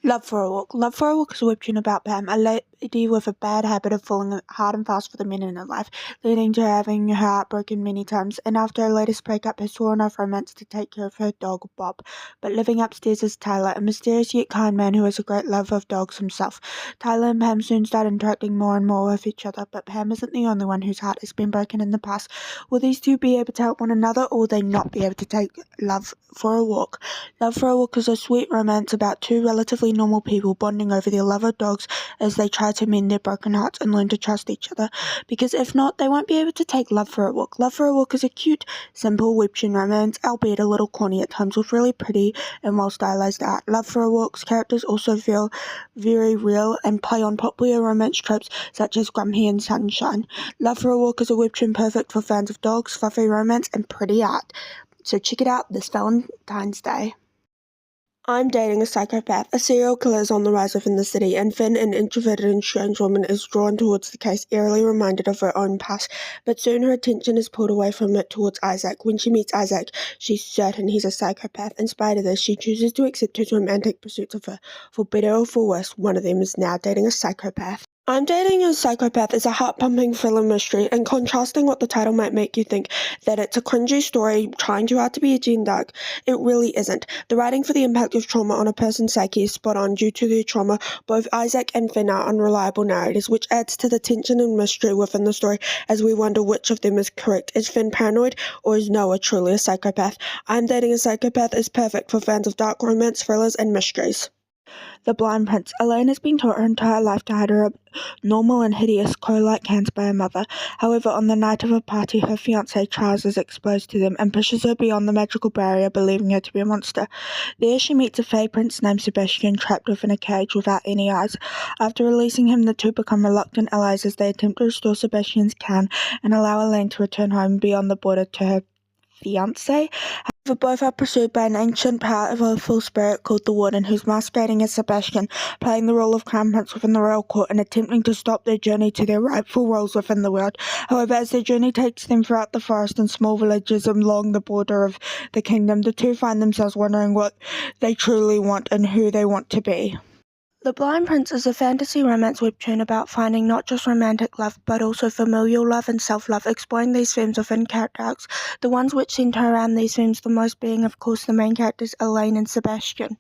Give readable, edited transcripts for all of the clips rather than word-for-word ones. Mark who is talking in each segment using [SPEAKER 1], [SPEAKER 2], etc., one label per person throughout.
[SPEAKER 1] Love for a Walk. Love for a Walk is a webtoon about Pam, a lady with a bad habit of falling hard and fast for the men in her life, leading to having her heart broken many times, and after her latest breakup has sworn off romance to take care of her dog, Bob. But living upstairs is Tyler, a mysterious yet kind man who has a great love of dogs himself. Tyler and Pam soon start interacting more and more with each other, but Pam isn't the only one whose heart has been broken in the past. Will these two be able to help one another, or will they not be able to take Love for a Walk? Love for a Walk is a sweet romance about two relatively normal people bonding over their love of dogs as they try to mend their broken hearts and learn to trust each other, because if not, they won't be able to take Love for a Walk. Love for a Walk is a cute, simple webtoon romance, albeit a little corny at times, with really pretty and well-stylized art. Love for a Walk's characters also feel very real and play on popular romance tropes such as grumpy and sunshine. Love for a Walk is a webtoon perfect for fans of dogs, fluffy romance, and pretty art. So check it out this Valentine's Day. I'm dating a psychopath. A serial killer is on the rise within the city, and Finn, an introverted and strange woman, is drawn towards the case, eerily reminded of her own past. But soon her attention is pulled away from it towards Isaac. When she meets Isaac, she's certain he's a psychopath. In spite of this, she chooses to accept his romantic pursuits of her. For better or for worse, one of them is now dating a psychopath. I'm Dating a Psychopath is a heart-pumping thriller mystery, and contrasting what the title might make you think that it's a cringy story trying too hard to be edgy and dark, it really isn't. The writing for the impact of trauma on a person's psyche is spot on. Due to their trauma, both Isaac and Finn are unreliable narrators, which adds to the tension and mystery within the story as we wonder which of them is correct. Is Finn paranoid, or is Noah truly a psychopath? I'm Dating a Psychopath is perfect for fans of dark romance, thrillers, and mysteries. The Blind Prince. Elaine has been taught her entire life to hide her abnormal and hideous crow-like hands by her mother. However, on the night of a party, her fiancé Charles is exposed to them and pushes her beyond the magical barrier, believing her to be a monster. There she meets a fey prince named Sebastian, trapped within a cage without any eyes. After releasing him, the two become reluctant allies as they attempt to restore Sebastian's can and allow Elaine to return home beyond the border to her fiancé. However, both are pursued by an ancient, powerful spirit called the Warden, who's masquerading as Sebastian, playing the role of Crown Prince within the royal court and attempting to stop their journey to their rightful roles within the world. However, as their journey takes them throughout the forest and small villages along the border of the kingdom, the two find themselves wondering what they truly want and who they want to be. The Blind Prince is a fantasy romance webtoon about finding not just romantic love, but also familial love and self-love, exploring these themes within character arcs, the ones which centre around these themes the most being, of course, the main characters Elaine and Sebastian.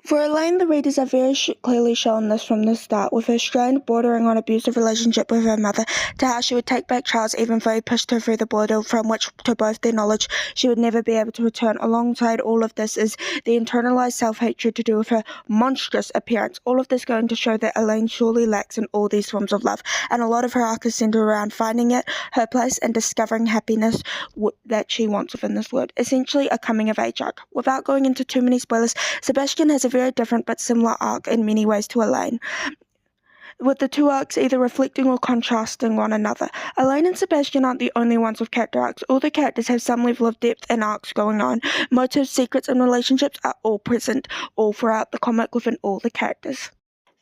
[SPEAKER 1] For Elaine, the readers are very clearly shown this from the start, with her strained, bordering on abusive relationship with her mother, to how she would take back Charles even though he pushed her through the border, from which, to both their knowledge, she would never be able to return. Alongside all of this is the internalized self-hatred to do with her monstrous appearance. All of this going to show that Elaine surely lacks in all these forms of love, and a lot of her arc is centered around finding it, her place, and discovering happiness that she wants within this world. Essentially, a coming-of-age arc. Without going into too many spoilers, Sebastian has a very different but similar arc in many ways to Elaine, with the two arcs either reflecting or contrasting one another. Elaine and Sebastian aren't the only ones with character arcs. All the characters have some level of depth and arcs going on. Motives, secrets, and relationships are all present all throughout the comic within all the characters.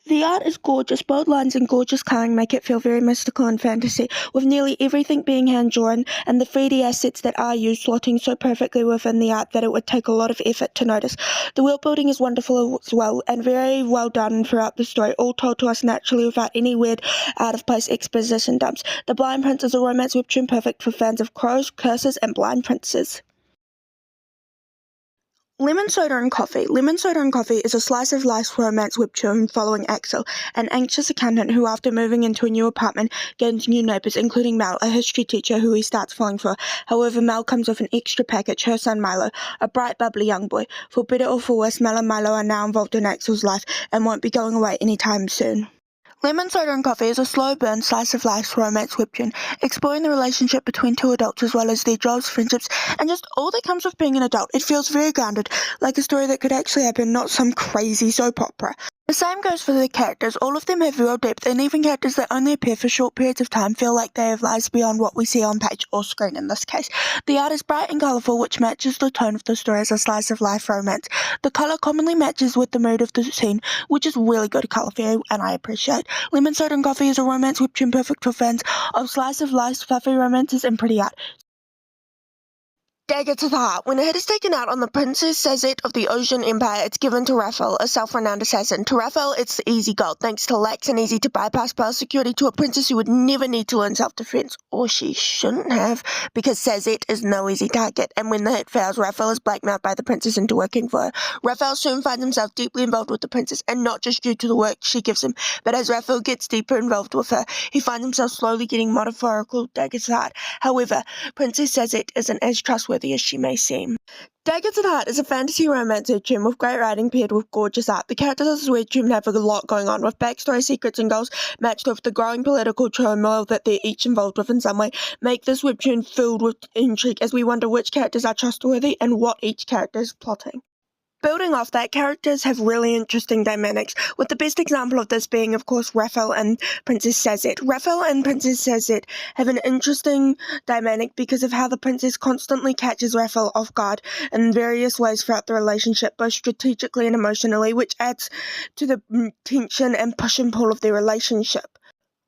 [SPEAKER 1] The art is gorgeous. Bold lines and gorgeous colouring make it feel very mystical and fantasy, with nearly everything being hand-drawn, and the 3D assets that are used slotting so perfectly within the art that it would take a lot of effort to notice. The world building is wonderful as well, and very well done throughout the story, all told to us naturally without any weird, out-of-place exposition dumps. The Blind Prince is a romance webtoon perfect for fans of crows, curses, and blind princes. Lemon Soda and Coffee. Lemon Soda and Coffee is a slice-of-life romance webtoon following Axel, an anxious accountant who, after moving into a new apartment, gains new neighbours, including Mel, a history teacher who he starts falling for. However, Mel comes with an extra package, her son Milo, a bright, bubbly young boy. For better or for worse, Mel and Milo are now involved in Axel's life and won't be going away anytime soon. Lemon Soda and Coffee is a slow-burn, slice-of-life romance webtoon, exploring the relationship between two adults as well as their jobs, friendships, and just all that comes with being an adult. It feels very grounded, like a story that could actually happen, not some crazy soap opera. The same goes for the characters. All of them have real depth, and even characters that only appear for short periods of time feel like they have lives beyond what we see on page or screen in this case. The art is bright and colourful, which matches the tone of the story as a slice-of-life romance. The colour commonly matches with the mood of the scene, which is really good colour theory, and I appreciate. Lemon Soda and Coffee is a romance webtoon perfect for fans of slice-of-life, fluffy romances, and pretty art.
[SPEAKER 2] Dagger to the heart. When the head is taken out on the Princess Sazette of the Ocean Empire, it's given to Raphael, a self-renowned assassin. To Raphael, it's the easy goal, thanks to lax and easy to bypass biosecurity to a princess who would never need to learn self-defense. Or she shouldn't have, because Sazette is no easy target, and when the hit fails, Raphael is blackmailed by the princess into working for her. Raphael soon finds himself deeply involved with the princess, and not just due to the work she gives him, but as Raphael gets deeper involved with her, he finds himself slowly getting metaphorical daggers to the heart. However, Princess Sazette isn't as trustworthy as she may seem. Dagger to the Heart is a fantasy romance webtoon with great writing paired with gorgeous art. The characters of this webtoon have a lot going on, with backstory, secrets and goals matched with the growing political turmoil that they're each involved with in some way, make this webtoon filled with intrigue as we wonder which characters are trustworthy and what each character is plotting. Building off that, characters have really interesting dynamics, with the best example of this being, of course, Raphael and Princess Sazette. Raphael and Princess Sazette have an interesting dynamic because of how the princess constantly catches Raphael off guard in various ways throughout the relationship, both strategically and emotionally, which adds to the tension and push and pull of their relationship.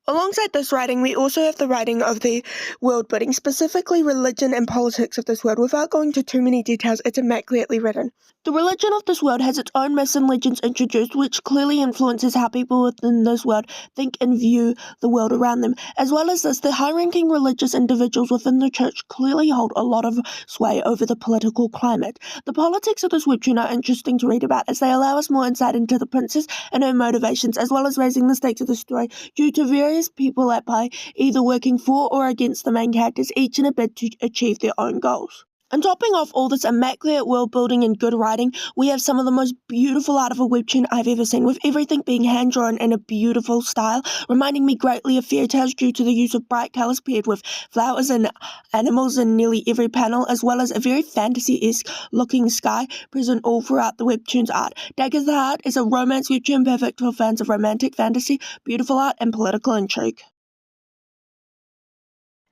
[SPEAKER 2] Alongside this writing, we also have the writing of the world building, specifically religion and politics of this world. Without going into too many details, it's immaculately written. The religion of this world has its own myths and legends introduced, which clearly influences how people within this world think and view the world around them. As well as this, the high-ranking religious individuals within the church clearly hold a lot of sway over the political climate. The politics of this webtoon are interesting to read about, as they allow us more insight into the princess and her motivations, as well as raising the stakes of the story due to various people at play, either working for or against the main characters, each in a bid to achieve their own goals. And topping off all this immaculate world building and good writing, we have some of the most beautiful art of a webtoon I've ever seen, with everything being hand-drawn in a beautiful style, reminding me greatly of fairy tales due to the use of bright colours paired with flowers and animals in nearly every panel, as well as a very fantasy-esque looking sky present all throughout the webtoon's art. Dagger to the Heart is a romance webtoon perfect for fans of romantic fantasy, beautiful art, and political intrigue.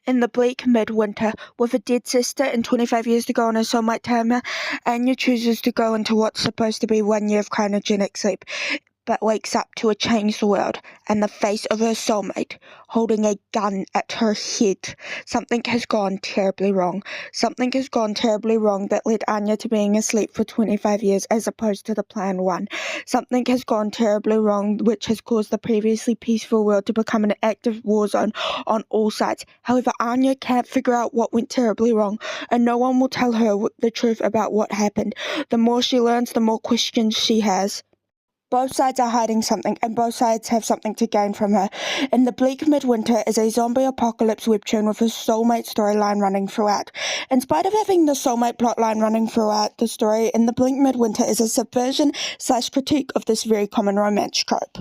[SPEAKER 2] In the bleak midwinter, with a dead sister and 25 years to go on her soulmate timer, Anya chooses to go into what's supposed to be 1 year of cryogenic sleep, but wakes up to a changed world and the face of her soulmate holding a gun at her head. Something has gone terribly wrong. Something has gone terribly wrong that led Anya to being asleep for 25 years as opposed to the plan one. Something has gone terribly wrong which has caused the previously peaceful world to become an active war zone on all sides. However, Anya can't figure out what went terribly wrong, and no one will tell her the truth about what happened. The more she learns, the more questions she has. Both sides are hiding something, and both sides have something to gain from her. In the Bleak Midwinter is a zombie apocalypse webtoon with a soulmate storyline running throughout. In spite of having the soulmate plotline running throughout the story, in the Bleak Midwinter is a subversion/critique of this very common romance trope.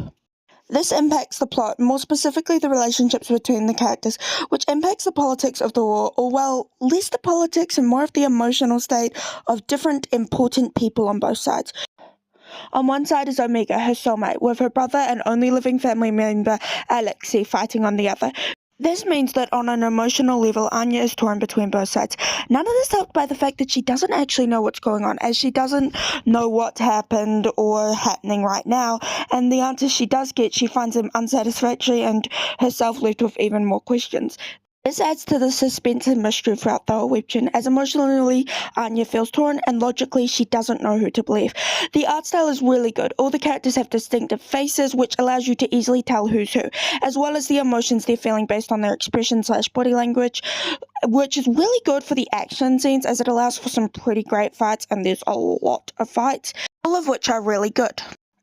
[SPEAKER 2] This impacts the plot, more specifically the relationships between the characters, which impacts the politics of the war, or well, less the politics and more of the emotional state of different important people on both sides. On one side is Omega, her soulmate, with her brother and only living family member, Alexei, fighting on the other. This means that on an emotional level, Anya is torn between both sides. None of this helped by the fact that she doesn't actually know what's going on, as she doesn't know what's happened or happening right now, and the answers she does get, she finds them unsatisfactory and herself left with even more questions. This adds to the suspense and mystery throughout the whole webtoon, as emotionally Anya feels torn and logically she doesn't know who to believe. The art style is really good. All the characters have distinctive faces, which allows you to easily tell who's who, as well as the emotions they're feeling based on their expression/body language, which is really good for the action scenes, as it allows for some pretty great fights, and there's a lot of fights, all of which are really good.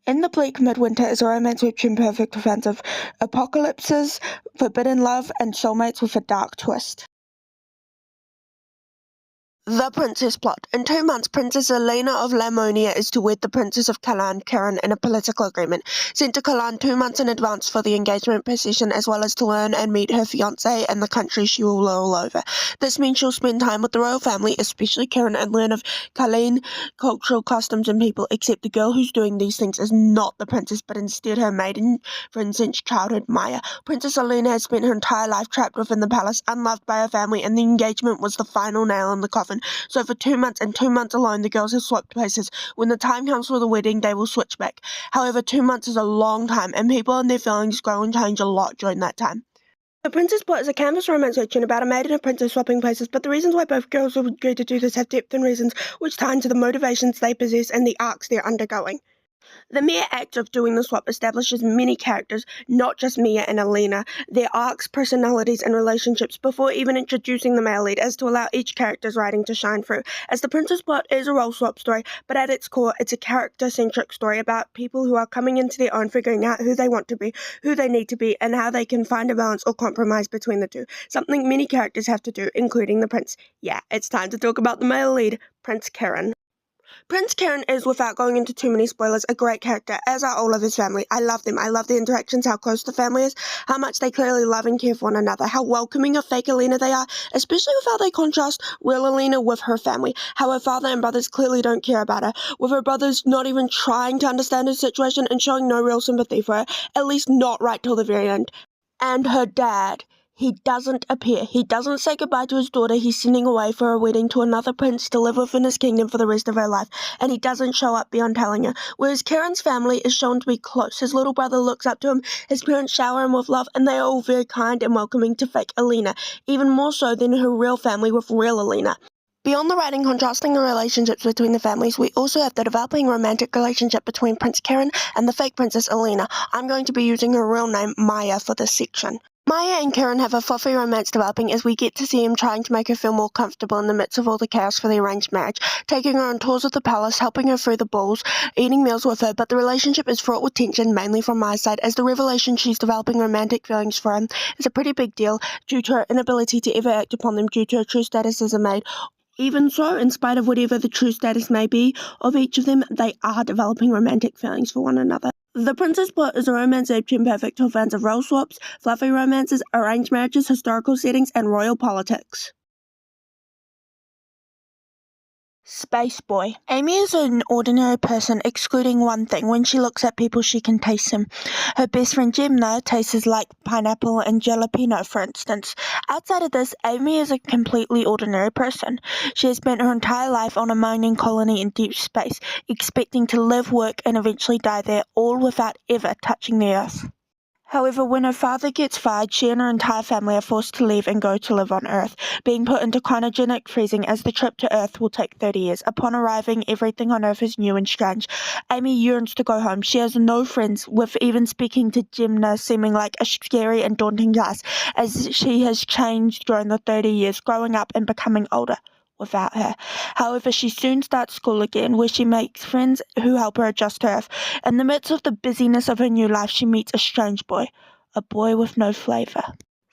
[SPEAKER 2] In the Bleak Midwinter is a romance webtoon perfect for fans of apocalypses, forbidden love, and soulmates with a dark twist. The Princess Plot. In 2 months, Princess Elena of Lamonia is to wed the Princess of Kalan, Karen, in a political agreement, sent to Kalan 2 months in advance for the engagement procession, as well as to learn and meet her fiancé and the country she will rule over. This means she'll spend time with the royal family, especially Karen, and learn of Kalan cultural customs and people, except the girl who's doing these things is not the princess, but instead her maiden friend since childhood, Maya. Princess Elena has spent her entire life trapped within the palace, unloved by her family, and the engagement was the final nail in the coffin. So for 2 months and 2 months alone, the girls have swapped places. When the time comes for the wedding, they will switch back. However, 2 months is a long time, and people and their feelings grow and change a lot during that time. The Princess Plot is a canvas romance fiction about a maid and a princess swapping places, but the reasons why both girls would agree to do this have depth and reasons which tie into the motivations they possess and the arcs they're undergoing. The mere act of doing the swap establishes many characters, not just Mia and Alina, their arcs, personalities, and relationships before even introducing the male lead, as to allow each character's writing to shine through. As the Princess Plot is a role swap story, but at its core, it's a character-centric story about people who are coming into their own, figuring out who they want to be, who they need to be, and how they can find a balance or compromise between the two. Something many characters have to do, including the prince. Yeah, it's time to talk about the male lead, Prince Karen. Prince Karen is, without going into too many spoilers, a great character, as are all of his family. I love them. I love the interactions, how close the family is, how much they clearly love and care for one another, how welcoming of fake Alina they are, especially with how they contrast real Alina with her family, how her father and brothers clearly don't care about her, with her brothers not even trying to understand her situation and showing no real sympathy for her, at least not right till the very end. And her dad. He doesn't appear. He doesn't say goodbye to his daughter. He's sending away for a wedding to another prince to live within his kingdom for the rest of her life. And he doesn't show up beyond telling her. Whereas Karen's family is shown to be close. His little brother looks up to him. His parents shower him with love. And they are all very kind and welcoming to fake Alina. Even more so than her real family with real Alina. Beyond the writing contrasting the relationships between the families, we also have the developing romantic relationship between Prince Karen and the fake Princess Alina. I'm going to be using her real name, Maya, for this section. Maya and Karen have a fluffy romance developing as we get to see him trying to make her feel more comfortable in the midst of all the chaos for the arranged marriage, taking her on tours of the palace, helping her through the balls, eating meals with her, but the relationship is fraught with tension, mainly from Maya's side, as the revelation she's developing romantic feelings for him is a pretty big deal due to her inability to ever act upon them due to her true status as a maid. Even so, in spite of whatever the true status may be of each of them, they are developing romantic feelings for one another. The Princess Plot is a romance webtoon perfect for fans of role swaps, fluffy romances, arranged marriages, historical settings, and royal politics. Space Boy. Amy is an ordinary person, excluding one thing. When she looks at people, she can taste them. Her best friend Gemna tastes like pineapple and jalapeno, for instance. Outside of this, Amy is a completely ordinary person. She has spent her entire life on a mining colony in deep space, expecting to live, work, and eventually die there, all without ever touching the Earth. However, when her father gets fired, she and her entire family are forced to leave and go to live on Earth, being put into cryogenic freezing as the trip to Earth will take 30 years. Upon arriving, everything on Earth is new and strange. Amy yearns to go home. She has no friends, with even speaking to Gemna seeming like a scary and daunting task, as she has changed during the 30 years, growing up and becoming older without her. However, she soon starts school again, where she makes friends who help her adjust to Earth. In the midst of the busyness of her new life, she meets a strange boy, a boy with no flavour.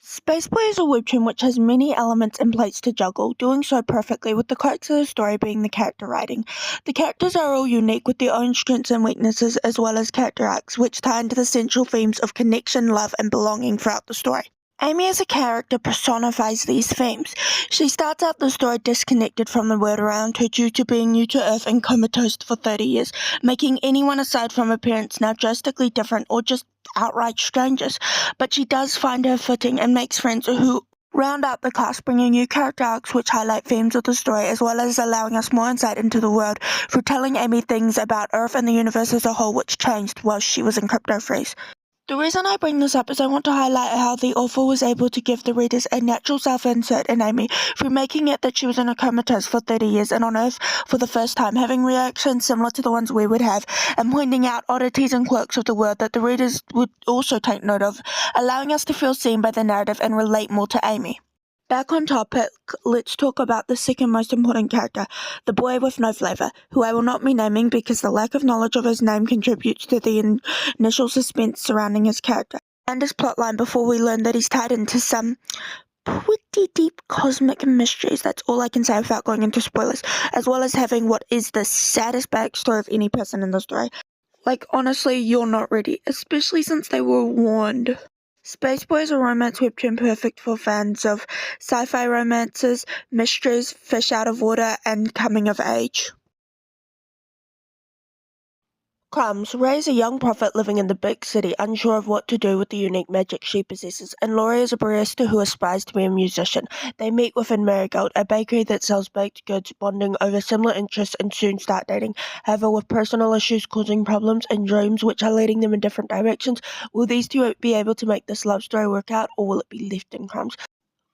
[SPEAKER 2] Space Boy is a webtoon which has many elements and plates to juggle, doing so perfectly, with the crux of the story being the character writing. The characters are all unique with their own strengths and weaknesses, as well as character arcs, which tie into the central themes of connection, love, and belonging throughout the story. Amy as a character personifies these themes. She starts out the story disconnected from the world around her due to being new to Earth and comatose for 30 years, making anyone aside from her parents now drastically different or just outright strangers. But she does find her footing and makes friends who round out the cast, bringing new character arcs which highlight themes of the story, as well as allowing us more insight into the world through telling Amy things about Earth and the universe as a whole which changed while she was in crypto freeze. The reason I bring this up is I want to highlight how the author was able to give the readers a natural self-insert in Amy through making it that she was in a comatose for 30 years and on Earth for the first time, having reactions similar to the ones we would have, and pointing out oddities and quirks of the world that the readers would also take note of, allowing us to feel seen by the narrative and relate more to Amy. Back on topic, let's talk about the second most important character, the boy with no flavour, who I will not be naming because the lack of knowledge of his name contributes to the initial suspense surrounding his character and his plotline before we learn that he's tied into some pretty deep cosmic mysteries. That's all I can say without going into spoilers, as well as having what is the saddest backstory of any person in the story. Like, honestly, you're not ready, especially since they were warned. Space Boy is a romance webtoon perfect for fans of sci-fi romances, mysteries, fish out of water, and coming of age. Crumbs. Ray is a young prophet living in the big city, unsure of what to do with the unique magic she possesses, and Laurie is a barista who aspires to be a musician. They meet within Marigold, a bakery that sells baked goods, bonding over similar interests and soon start dating. However, with personal issues causing problems and dreams which are leading them in different directions, will these two be able to make this love story work out, or will it be left in crumbs?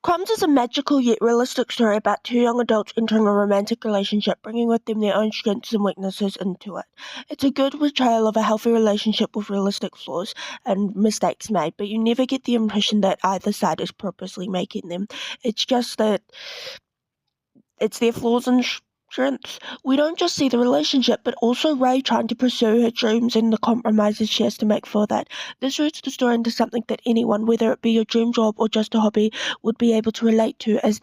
[SPEAKER 2] Crumbs is a magical yet realistic story about two young adults entering a romantic relationship, bringing with them their own strengths and weaknesses into it. It's a good portrayal of a healthy relationship with realistic flaws and mistakes made, but you never get the impression that either side is purposely making them. It's just that it's their flaws and strengths. We don't just see the relationship, but also Ray trying to pursue her dreams and the compromises she has to make for that. This roots the story into something that anyone, whether it be your dream job or just a hobby, would be able to relate to, as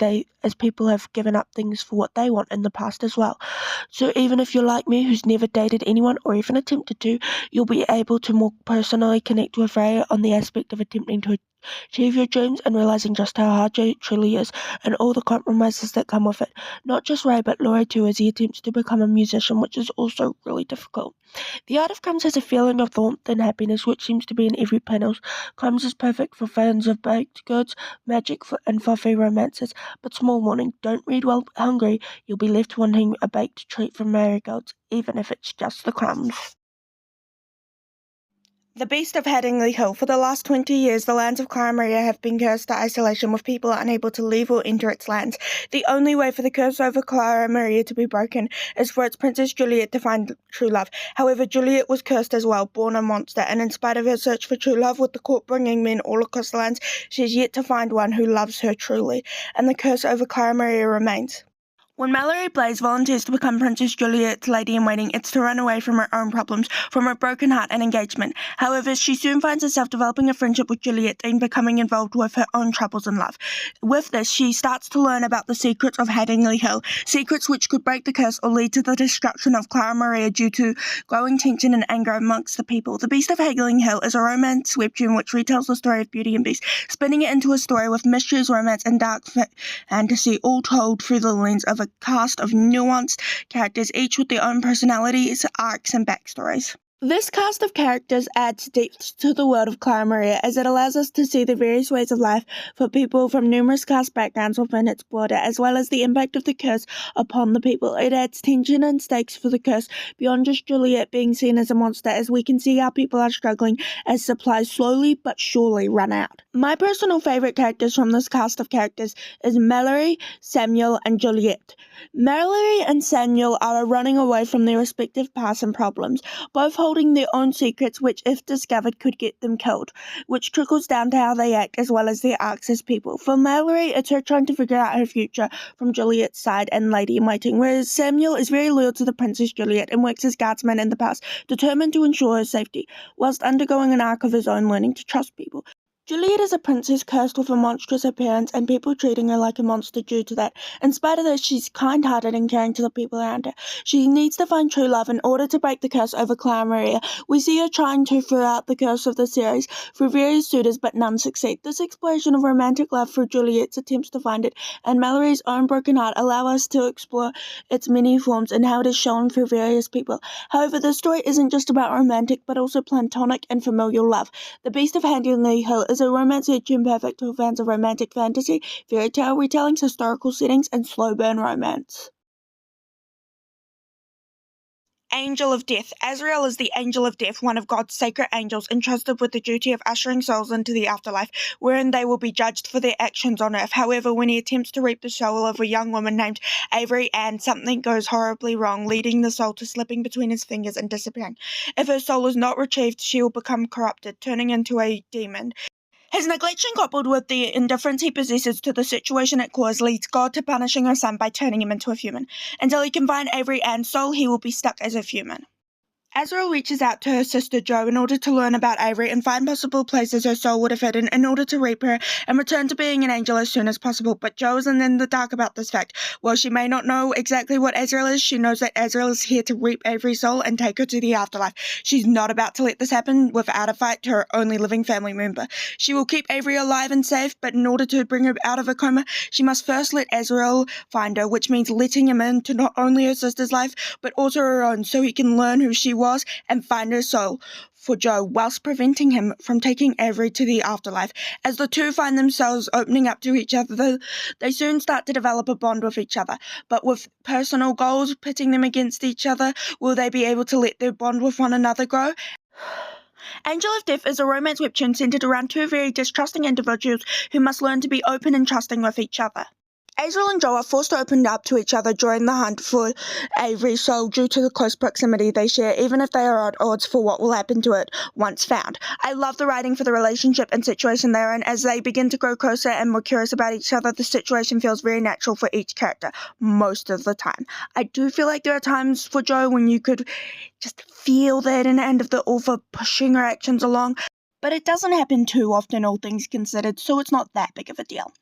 [SPEAKER 2] people have given up things for what they want in the past as well. So even if you're like me, who's never dated anyone or even attempted to, you'll be able to more personally connect with Ray on the aspect of attempting to achieve your dreams and realizing just how hard it truly is and all the compromises that come with it. Not just Ray, but Laurie too, as he attempts to become a musician, which is also really difficult. The art of Crumbs has a feeling of warmth and happiness, which seems to be in every panel. Crumbs is perfect for fans of baked goods, magic, and fluffy romances. But small warning, don't read while hungry. You'll be left wanting a baked treat from Marigolds, even if it's just the crumbs.
[SPEAKER 1] The Beast of Haddingley Hill. For the last 20 years, the lands of Clara Maria have been cursed to isolation, with people unable to leave or enter its lands. The only way for the curse over Clara Maria to be broken is for its Princess Juliet to find true love. However, Juliet was cursed as well, born a monster, and in spite of her search for true love, with the court bringing men all across the lands, she is yet to find one who loves her truly, and the curse over Clara Maria remains. When Mallory Blaze volunteers to become Princess Juliet's lady-in-waiting, it's to run away from her own problems, from her broken heart and engagement. However, she soon finds herself developing a friendship with Juliet and becoming involved with her own troubles in love. With this, she starts to learn about the secrets of Haddingley Hill, secrets which could break the curse or lead to the destruction of Clara Maria due to growing tension and anger amongst the people. The Beast of Haddingley Hill is a romance webtoon which retells the story of Beauty and Beast, spinning it into a story with mysteries, romance, and dark fantasy, all told through the lens of a cast of nuanced characters, each with their own personalities, arcs, and backstories. This cast of characters adds depth to the world of Clara Maria, as it allows us to see the various ways of life for people from numerous cast backgrounds within its border, as well as the impact of the curse upon the people. It adds tension and stakes for the curse beyond just Juliet being seen as a monster, as we can see how people are struggling as supplies slowly but surely run out. My personal favourite characters from this cast of characters is Mallory, Samuel, and Juliet. Mallory and Samuel are running away from their respective past and problems, both holding their own secrets which, if discovered, could get them killed, which trickles down to how they act as well as their arcs as people. For Mallory, it's her trying to figure out her future from Juliet's side and lady-in-waiting, whereas Samuel is very loyal to the Princess Juliet and works as guardsman in the past, determined to ensure her safety, whilst undergoing an arc of his own learning to trust people. Juliet is a princess cursed with a monstrous appearance and people treating her like a monster due to that. In spite of this, she's kind-hearted and caring to the people around her. She needs to find true love in order to break the curse over Clara Maria. We see her trying to throughout the course of the series through various suitors, but none succeed. This exploration of romantic love through Juliet's attempts to find it and Mallory's own broken heart allow us to explore its many forms and how it is shown through various people. However, the story isn't just about romantic, but also platonic and familial love. The Beast of Haddingley Hill is a romance webtoon perfect for fans of romantic fantasy, fairy tale retellings, historical settings, and slow burn romance. Angel of Death. Azrael is the Angel of Death, one of God's sacred angels entrusted with the duty of ushering souls into the afterlife, wherein they will be judged for their actions on earth. However, when he attempts to reap the soul of a young woman named Avery Ann, something goes horribly wrong, leading the soul to slipping between his fingers and disappearing. If her soul is not retrieved, she will become corrupted, turning into a demon. His neglection, coupled with the indifference he possesses to the situation it caused, leads God to punishing her son by turning him into a human. Until he can find Avery Ann's soul, he will be stuck as a human. Azrael reaches out to her sister Jo in order to learn about Avery and find possible places her soul would have hidden in order to reap her and return to being an angel as soon as possible. But Jo isn't in the dark about this fact. While she may not know exactly what Azrael is, she knows that Azrael is here to reap Avery's soul and take her to the afterlife. She's not about to let this happen without a fight to her only living family member. She will keep Avery alive and safe, but in order to bring her out of a coma, she must first let Azrael find her, which means letting him into not only her sister's life, but also her own, so he can learn who she was was and find her soul for Joe, whilst preventing him from taking Avery to the afterlife. As the two find themselves opening up to each other, they soon start to develop a bond with each other. But with personal goals pitting them against each other, will they be able to let their bond with one another grow? Angel of Death is a romance webtoon centered around two very distrusting individuals who must learn to be open and trusting with each other. Azrael and Joe are forced to open up to each other during the hunt for Avery's soul due to the close proximity they share, even if they are at odds for what will happen to it once found. I love the writing for the relationship and situation they are in. As they begin to grow closer and more curious about each other, the situation feels very natural for each character, most of the time. I do feel like there are times for Joe when you could just feel that in the end of the author pushing her actions along, but it doesn't happen too often, all things considered, so it's not that big of a deal.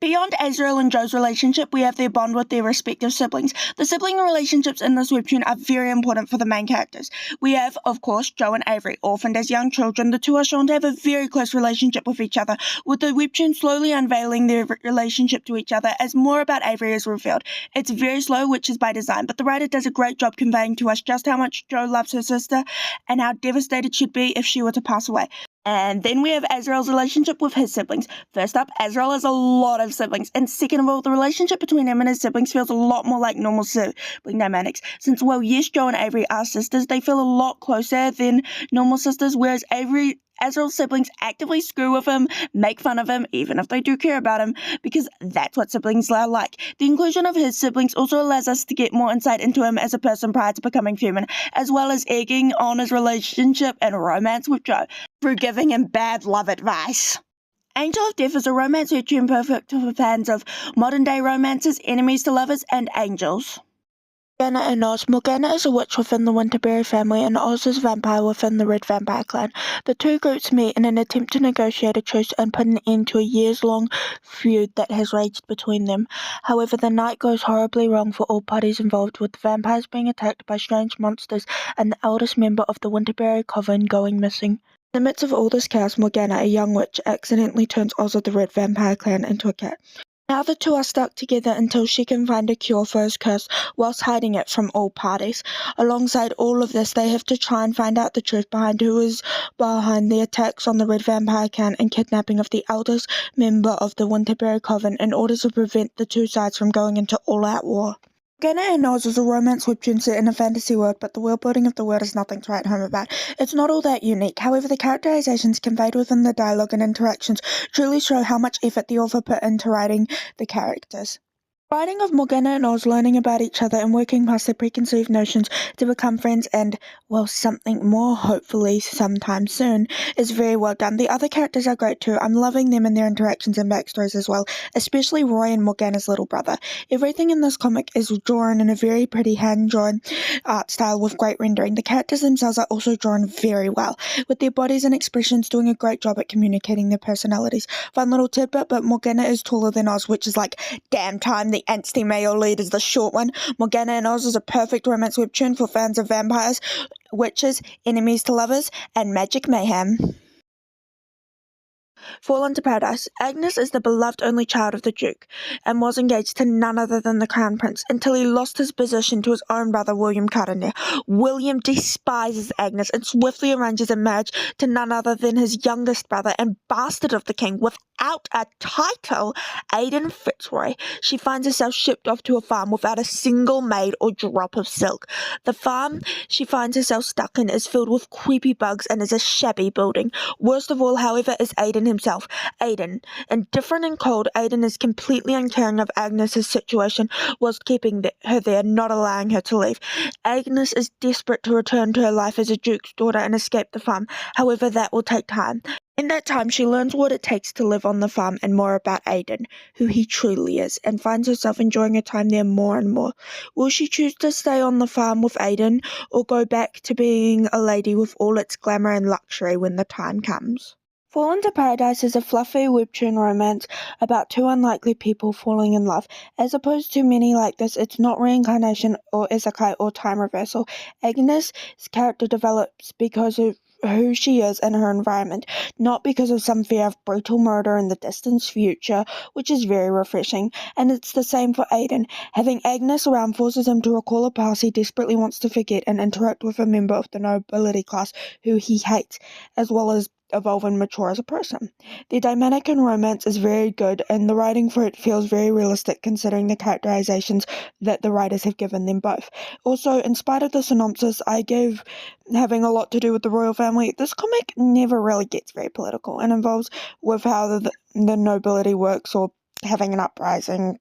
[SPEAKER 1] Beyond Azrael and Joe's relationship, we have their bond with their respective siblings. The sibling relationships in this webtoon are very important for the main characters. We have, of course, Joe and Avery. Orphaned as young children, the two are shown to have a very close relationship with each other, with the webtoon slowly unveiling their relationship to each other as more about Avery is revealed. It's very slow, which is by design, but the writer does a great job conveying to us just how much Joe loves her sister and how devastated she'd be if she were to pass away. And then we have Azrael's relationship with his siblings. First up, Azrael has a lot of siblings, and second of all, the relationship between him and his siblings feels a lot more like normal sibling dynamics. Since, well, yes, Joe and Avery are sisters, they feel a lot closer than normal sisters, whereas Azrael's siblings actively screw with him, make fun of him, even if they do care about him, because that's what siblings are like. The inclusion of his siblings also allows us to get more insight into him as a person prior to becoming human, as well as egging on his relationship and romance with Joe through giving him bad love advice. Angel of Death is a romance webtoon perfect for fans of modern-day romances, enemies to lovers, and angels. Morgana and Oz. Morgana is a witch within the Winterberry family, and Oz is a vampire within the Red Vampire clan. The two groups meet in an attempt to negotiate a truce and put an end to a years-long feud that has raged between them. However, the night goes horribly wrong for all parties involved, with the vampires being attacked by strange monsters and the eldest member of the Winterberry coven going missing. In the midst of all this chaos, Morgana, a young witch, accidentally turns Oz of the Red Vampire clan into a cat. Now the two are stuck together until she can find a cure for his curse, whilst hiding it from all parties. Alongside all of this, they have to try and find out the truth behind who is behind the attacks on the Red Vampire clan and kidnapping of the eldest member of the Winterberry coven in order to prevent the two sides from going into all-out war. Morgana and Oz is a romance webtoon set in a fantasy world, but the world building of the world is nothing to write home about. It's not all that unique. However, the characterizations conveyed within the dialogue and interactions truly show how much effort the author put into writing the characters. Writing of Morgana and Oz learning about each other and working past their preconceived notions to become friends and, well, something more, hopefully, sometime soon, is very well done. The other characters are great too. I'm loving them and their interactions and backstories as well, especially Roy and Morgana's little brother. Everything in this comic is drawn in a very pretty hand-drawn art style with great rendering. The characters themselves are also drawn very well, with their bodies and expressions doing a great job at communicating their personalities. Fun little tidbit, but Morgana is taller than Oz, which is like, damn time the angsty male lead is the short one. Morgana and Oz is a perfect romance webtoon for fans of vampires, witches, enemies to lovers, and magic mayhem. Fallen to Paradise. Agnes is the beloved only child of the Duke, and was engaged to none other than the Crown Prince, until he lost his position to his own brother William Cardinal. William despises Agnes and swiftly arranges a marriage to none other than his youngest brother and bastard of the king, without a title, Aidan Fitzroy. She finds herself shipped off to a farm without a single maid or drop of silk. The farm she finds herself stuck in is filled with creepy bugs and is a shabby building. Worst of all, however, is Aidan himself. Aidan, indifferent and cold, Aidan is completely uncaring of Agnes's situation whilst keeping her there, not allowing her to leave. Agnes is desperate to return to her life as a duke's daughter and escape the farm. However, that will take time. In that time, she learns what it takes to live on the farm and more about Aidan, who he truly is, and finds herself enjoying her time there more and more. Will she choose to stay on the farm with Aidan, or go back to being a lady with all its glamour and luxury when the time comes? Fallen to Paradise is a fluffy webtoon romance about two unlikely people falling in love. As opposed to many like this, it's not reincarnation or isekai or time reversal. Agnes' character develops because of who she is and her environment, not because of some fear of brutal murder in the distant future, which is very refreshing. And it's the same for Aiden. Having Agnes around forces him to recall a past he desperately wants to forget and interact with a member of the nobility class who he hates, as well as evolve and mature as a person. The dynamic and romance is very good, and the writing for it feels very realistic considering the characterizations that the writers have given them both. Also, in spite of the synopsis I gave having a lot to do with the royal family, this comic never really gets very political and involves with how the nobility works or having an uprising.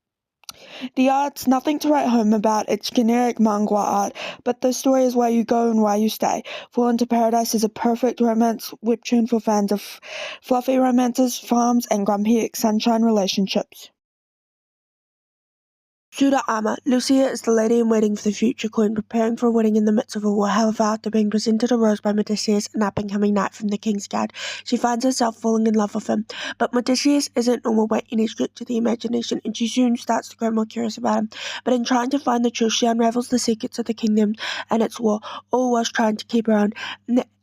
[SPEAKER 1] The art's nothing to write home about, it's generic manga art, but the story is why you go and why you stay. Fall into Paradise is a perfect romance webtoon for fans of fluffy romances, farms, and grumpy ex-sunshine relationships.
[SPEAKER 2] Ama. Lucia is the lady-in-waiting for the future queen, preparing for a wedding in the midst of a war. However, after being presented a rose by Odysseus, an up-and-coming knight from the King's Guard, she finds herself falling in love with him. But Odysseus isn't normal by any stretch of the imagination, and she soon starts to grow more curious about him. But in trying to find the truth, she unravels the secrets of the kingdom and its war, all whilst trying to keep her own.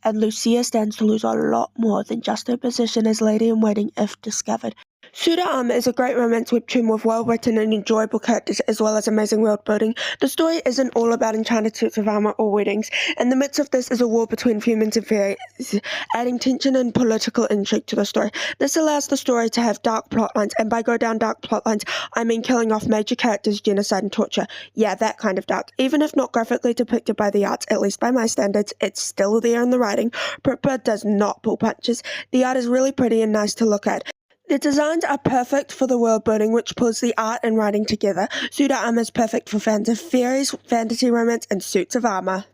[SPEAKER 2] And Lucia stands to lose a lot more than just her position as lady-in-waiting if discovered. Ama is a great romance webtoon with well-written and enjoyable characters as well as amazing world building. The story isn't all about enchanted suits of armor or weddings. In the midst of this is a war between humans and fairies, adding tension and political intrigue to the story. This allows the story to have dark plotlines, and by go down dark plotlines, I mean killing off major characters, genocide and torture. Yeah, that kind of dark. Even if not graphically depicted by the arts, at least by my standards, it's still there in the writing. Pippa does not pull punches. The art is really pretty and nice to look at. The designs are perfect for the world building, which pulls the art and writing together. Ama is perfect for fans of fairies, fantasy romance, and suits of armor.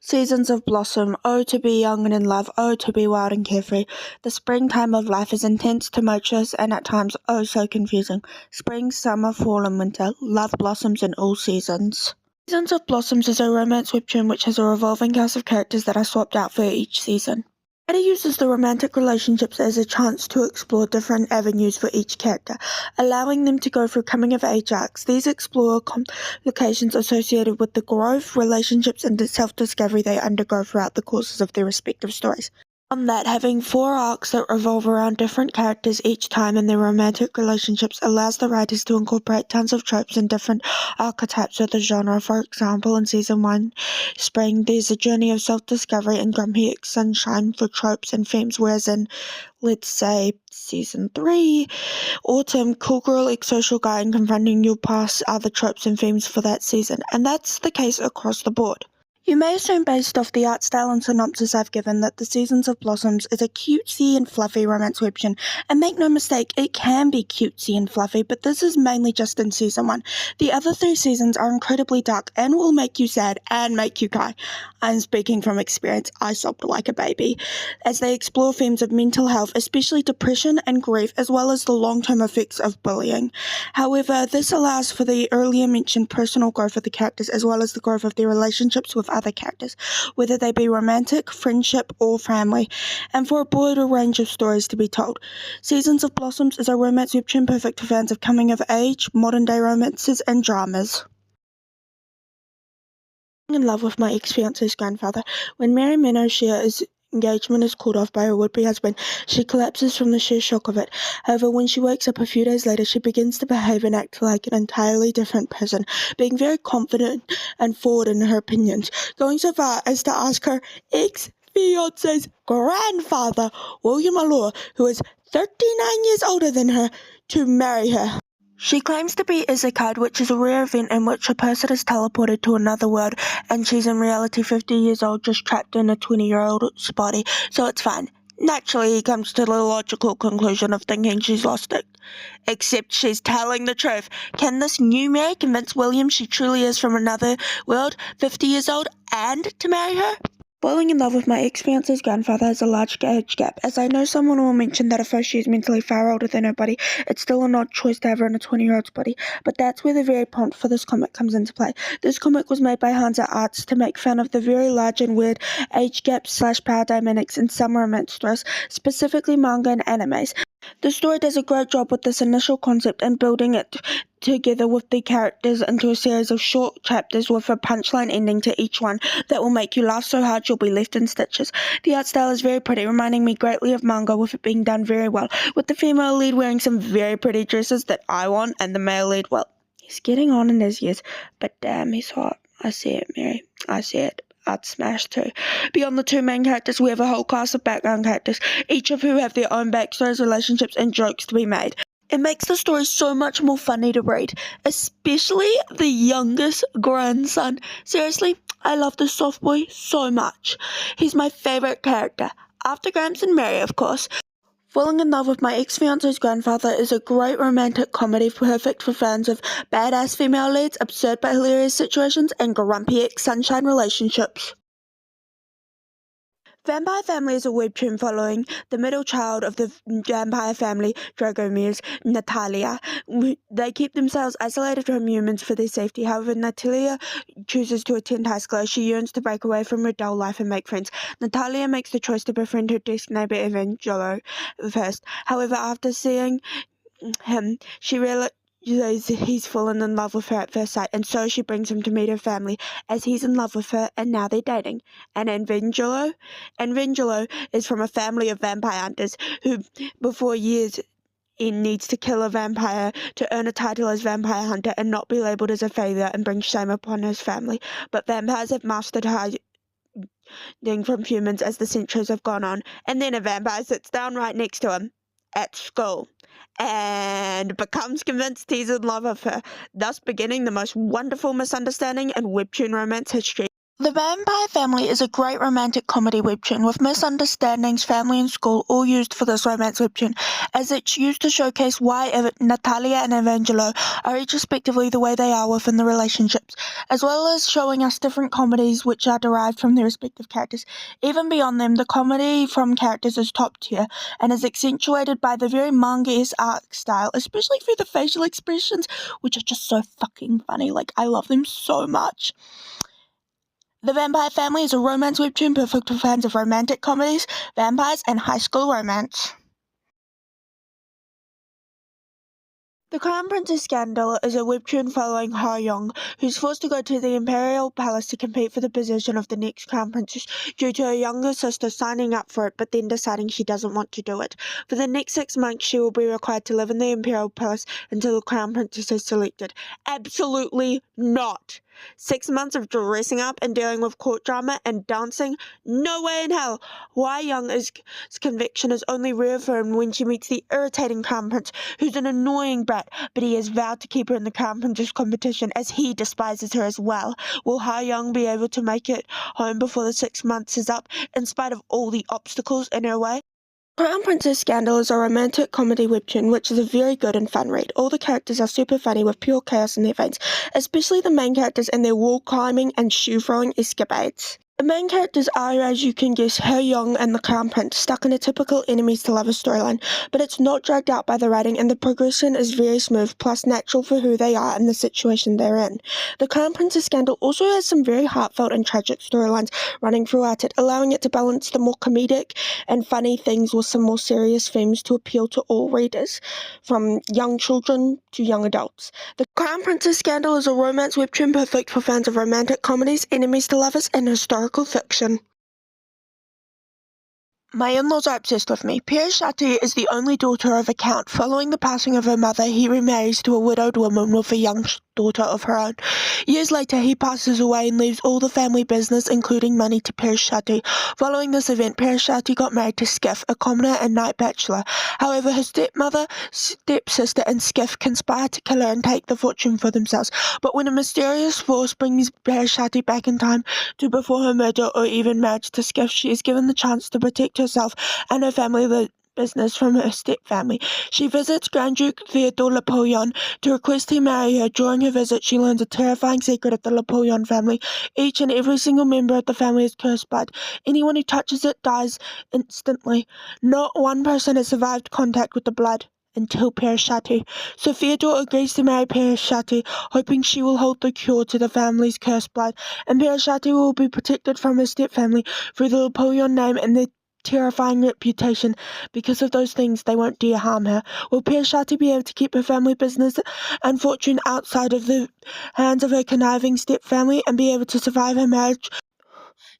[SPEAKER 2] Seasons of blossom, oh to be young and in love, oh to be wild and carefree. The springtime of life is intense, tumultuous, and at times oh so confusing. Spring, summer, fall, and winter, love blossoms in all seasons. Seasons of Blossoms is a romance webtoon which has a revolving cast of characters that are swapped out for each season. The writer uses the romantic relationships as a chance to explore different avenues for each character, allowing them to go through coming-of-age arcs. These explore complications associated with the growth, relationships, and self-discovery they undergo throughout the courses of their respective stories. On that, having 4 arcs that revolve around different characters each time and their romantic relationships allows the writers to incorporate tons of tropes and different archetypes of the genre. For example, in Season 1, Spring, there's a journey of self-discovery and grumpy sunshine for tropes and themes, whereas in, let's say, Season 3, Autumn, cool girl, ex-social guy, and confronting your past are the tropes and themes for that season, and that's the case across the board. You may assume based off the art style and synopsis I've given that the Seasons of Blossoms is a cutesy and fluffy romance webtoon, and make no mistake, it can be cutesy and fluffy, but this is mainly just in Season 1. The other 3 seasons are incredibly dark and will make you sad and make you cry. I'm speaking from experience, I sobbed like a baby, as they explore themes of mental health, especially depression and grief, as well as the long-term effects of bullying. However, this allows for the earlier mentioned personal growth of the characters, as well as the growth of their relationships with other characters, whether they be romantic, friendship, or family, and for a broader range of stories to be told. Seasons of Blossoms is a romance webtoon perfect for fans of coming-of-age, modern-day romances, and dramas. In love with my ex-fiance's grandfather. When Mary Menoshia's engagement is called off by her would-be husband, she collapses from the sheer shock of it. However, when she wakes up a few days later, she begins to behave and act like an entirely different person, being very confident and forward in her opinions, going so far as to ask her ex-fiance's grandfather, William Allure, who is 39 years older than her, to marry her. She claims to be Isekai, which is a rare event in which a person is teleported to another world, and she's in reality 50 years old, just trapped in a 20-year-old's body, so it's fine. Naturally, he comes to the logical conclusion of thinking she's lost it. Except she's telling the truth. Can this new Mary convince William she truly is from another world, 50 years old, and to marry her? Falling in love with my ex-fiance's grandfather has a large age gap, as I know someone will mention that if she is mentally far older than her body, it's still an odd choice to have her in a 20-year-old's body, but that's where the very prompt for this comic comes into play. This comic was made by Hansa Arts to make fun of the very large and weird age gaps / power dynamics in some romance stories, specifically manga and animes.
[SPEAKER 1] The story does a great job with this initial concept and building it together with the characters into a series of short chapters with a punchline ending to each one that will make you laugh so hard you'll be left in stitches. The art style is very pretty, reminding me greatly of manga, with it being done very well, with the female lead wearing some very pretty dresses that I want, and the male lead, well, he's getting on in his years, but damn, he's hot. I see it, Mary. I see it. I'd smash too. Beyond the two main characters, we have a whole cast of background characters, each of who have their own backstories, relationships, and jokes to be made. It makes the story so much more funny to read, especially the youngest grandson. Seriously, I love this soft boy so much. He's my favourite character, after Gramps and Mary, of course. Falling in Love with My Ex-Fiance's Grandfather is a great romantic comedy perfect for fans of badass female leads, absurd but hilarious situations, and grumpy ex-sunshine relationships. Vampire Family is a webtoon following the middle child of the vampire family, Dragomir's, Natalia. They keep themselves isolated from humans for their safety. However, Natalia chooses to attend high school as she yearns to break away from her dull life and make friends. Natalia makes the choice to befriend her desk neighbor Evangelo first. However, after seeing him, she realizes he's fallen in love with her at first sight, and so she brings him to meet her family as he's in love with her, and now they're dating. And Evangelo is from a family of vampire hunters who, before years needs to kill a vampire to earn a title as vampire hunter and not be labelled as a failure and bring shame upon his family. But vampires have mastered hiding from humans as the centuries have gone on, and then a vampire sits down right next to him at school and becomes convinced he's in love with her, thus beginning the most wonderful misunderstanding in webtoon romance history. The Vampire Family is a great romantic comedy webtoon with misunderstandings, family and school all used for this romance webtoon, as it's used to showcase why Natalia and Evangelo are each respectively the way they are within the relationships, as well as showing us different comedies which are derived from their respective characters. Even beyond them, the comedy from characters is top tier and is accentuated by the very manga-esque art style, especially through the facial expressions, which are just so fucking funny. Like, I love them so much. The Vampire Family is a romance webtoon perfect for fans of romantic comedies, vampires, and high school romance. The Crown Princess Scandal is a webtoon following Ha Young, who's forced to go to the Imperial Palace to compete for the position of the next Crown Princess due to her younger sister signing up for it but then deciding she doesn't want to do it. For the next 6 months, she will be required to live in the Imperial Palace until the Crown Princess is selected. Absolutely not! 6 months of dressing up and dealing with court drama and dancing? No way in hell! Hwa Young's conviction is only reaffirmed when she meets the irritating Crown Prince, who's an annoying brat, but he has vowed to keep her in the Crown Princess competition as he despises her as well. Will Hwa Young be able to make it home before the 6 months is up, in spite of all the obstacles in her way? Crown Princess Scandal is a romantic comedy webtoon which is a very good and fun read. All the characters are super funny with pure chaos in their veins, especially the main characters and their wall climbing and shoe throwing escapades. The main characters are, as you can guess, Hwa Young and the Crown Prince, stuck in a typical enemies to lovers storyline, but it's not dragged out by the writing and the progression is very smooth, plus natural for who they are and the situation they're in. The Crown Princess Scandal also has some very heartfelt and tragic storylines running throughout it, allowing it to balance the more comedic and funny things with some more serious themes to appeal to all readers, from young children to young adults. The Crown Princess Scandal is a romance webtoon perfect for fans of romantic comedies, enemies to lovers, and historical fiction. My in-laws are obsessed with me. Pierre Chati is the only daughter of a count. Following the passing of her mother, he remarries to a widowed woman with a young daughter of her own. Years later, he passes away and leaves all the family business, including money, to Pierre Chati. Following this event, Pierre Chati got married to Skiff, a commoner and night bachelor. However, her stepmother, stepsister, and Skiff conspire to kill her and take the fortune for themselves. But when a mysterious force brings Pierre Chati back in time to before her murder or even marriage to Skiff, she is given the chance to protect herself and her family business from her step-family. She visits Grand Duke Theodore Napoleon to request he marry her. During her visit, she learns a terrifying secret of the Napoleon family. Each and every single member of the family is cursed blood. Anyone who touches it dies instantly. Not one person has survived contact with the blood until Pierre Chati. So Theodore agrees to marry Pierre Chati, hoping she will hold the cure to the family's cursed blood, and Pierre Chati will be protected from her step-family through the Napoleon name and the terrifying reputation. Because of those things, they won't dare harm her. Will Perishati be able to keep her family business and fortune outside of the hands of her conniving stepfamily and be able to survive her marriage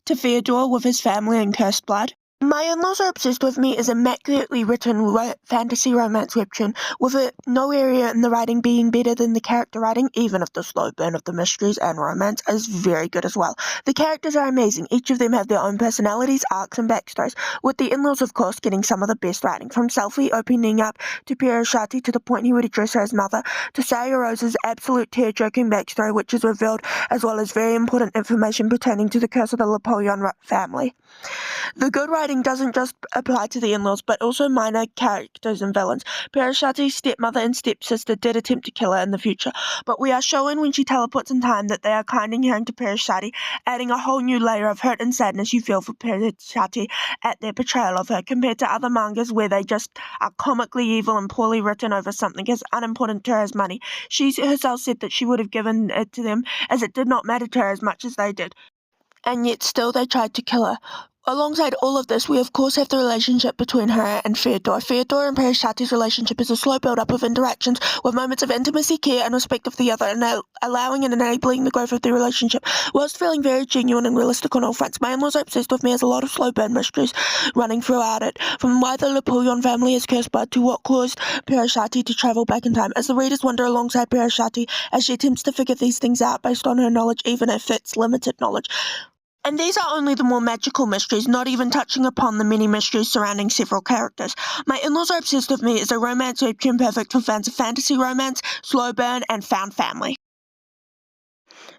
[SPEAKER 1] to Theodore with his family and cursed blood?
[SPEAKER 2] My In-Laws Are Obsessed With Me is immaculately written fantasy romance webtoon, with no area in the writing being better than the character writing, even if the slow burn of the mysteries and romance is very good as well. The characters are amazing. Each of them have their own personalities, arcs, and backstories, with the in-laws, of course, getting some of the best writing, from Selfie opening up to Perishati to the point he would address her as mother, to Saya Rose's absolute tear-jerking backstory, which is revealed, as well as very important information pertaining to the curse of the Napoleon family. The good writing doesn't just apply to the in-laws, but also minor characters and villains. Perishati's stepmother and stepsister did attempt to kill her in the future, but we are shown when she teleports in time that they are kind and caring to Perishati, adding a whole new layer of hurt and sadness you feel for Perishati at their portrayal of her, compared to other mangas where they just are comically evil and poorly written over something as unimportant to her as money. She herself said that she would have given it to them, as it did not matter to her as much as they did. And yet still they tried to kill her. Alongside all of this, we of course have the relationship between her and Theodore. Theodore and Perishati's relationship is a slow build-up of interactions with moments of intimacy, care, and respect of the other, and allowing and enabling the growth of their relationship, whilst feeling very genuine and realistic on all fronts. My In-Laws Are Obsessed With Me has a lot of slow burn mysteries running throughout it, from why the Napoleon family is cursed blood to what caused Perishati to travel back in time, as the readers wonder alongside Perishati as she attempts to figure these things out based on her knowledge, even if it's limited knowledge. And these are only the more magical mysteries, not even touching upon the many mysteries surrounding several characters. My In-Laws Are Obsessed With Me is a romance webtoon perfect for fans of fantasy romance, slow burn, and found family.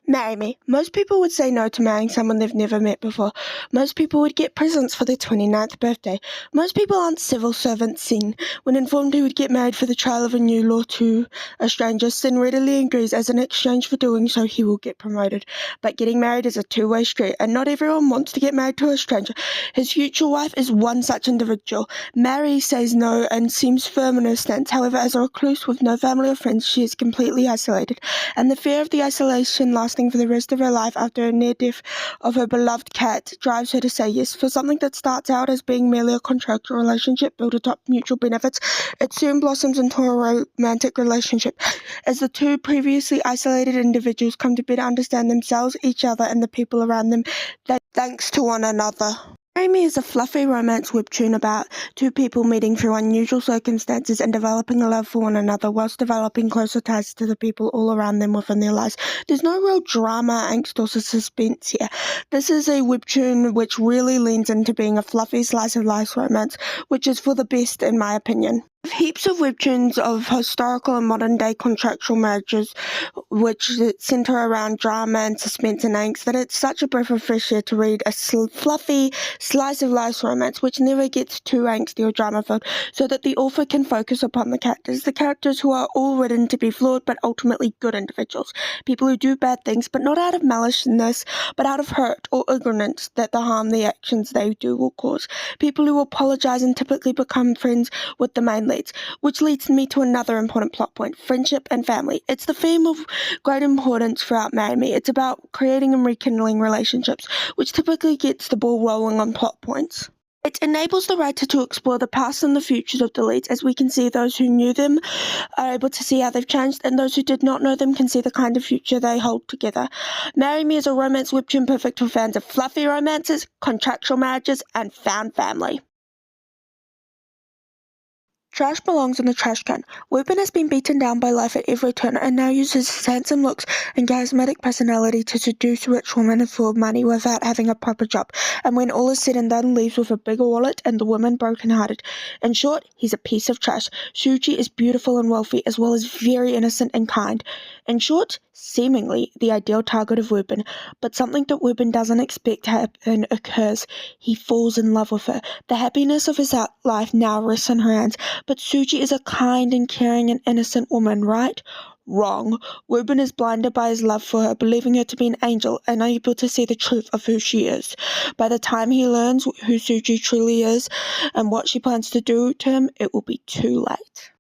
[SPEAKER 1] Marry me. Most people would say no to marrying someone they've never met before. Most people would get presents for their 29th birthday. Most people aren't civil servants. Sin, when informed he would get married for the trial of a new law to a stranger, Sin readily agrees. As an exchange for doing so, he will get promoted. But getting married is a two-way street, and not everyone wants to get married to a stranger. His future wife is one such individual. Mary says no and seems firm in her stance. However, as a recluse with no family or friends, she is completely isolated, and the fear of the isolation lasting for the rest of her life after a near death of her beloved cat drives her to say yes. For something that starts out as being merely a contractual relationship built atop mutual benefits, it soon blossoms into a romantic relationship, as the two previously isolated individuals come to better understand themselves, each other, and the people around them, thanks to one another. Marry Me is a fluffy romance webtoon about two people meeting through unusual circumstances and developing a love for one another whilst developing closer ties to the people all around them within their lives. There's no real drama, angst, or suspense here. This is a webtoon which really leans into being a fluffy slice of life romance, which is for the best in my opinion. Heaps of webtoons of historical and modern day contractual marriages which centre around drama and suspense and angst that it's such a breath of fresh air to read a fluffy slice of life romance which never gets too angsty or drama filled, so that the author can focus upon the characters who are all written to be flawed but ultimately good individuals, people who do bad things but not out of maliciousness but out of hurt or ignorance that the harm the actions they do will cause, people who apologise and typically become friends with the main leads, which leads me to another important plot point: friendship and family. It's the theme of great importance throughout Marry Me. It's about creating and rekindling relationships, which typically gets the ball rolling on plot points. It enables the writer to explore the past and the futures of the leads, as we can see those who knew them are able to see how they've changed, and those who did not know them can see the kind of future they hold together. Marry Me is a romance webtoon perfect for fans of fluffy romances, contractual marriages, and found family. Trash belongs in the trash can. Webin has been beaten down by life at every turn and now uses his handsome looks and charismatic personality to seduce rich women for money without having a proper job, and when all is said and done leaves with a bigger wallet and the women broken-hearted. In short, he's a piece of trash. Shuji is beautiful and wealthy, as well as very innocent and kind. In short, seemingly the ideal target of Webin, but something that Webin doesn't expect to happen occurs. He falls in love with her. The happiness of his life now rests in her hands, but Suji is a kind and caring and innocent woman, right? Wrong. Webin is blinded by his love for her, believing her to be an angel, and unable to see the truth of who she is. By the time he learns who Suji truly is and what she plans to do to him, it will be too late.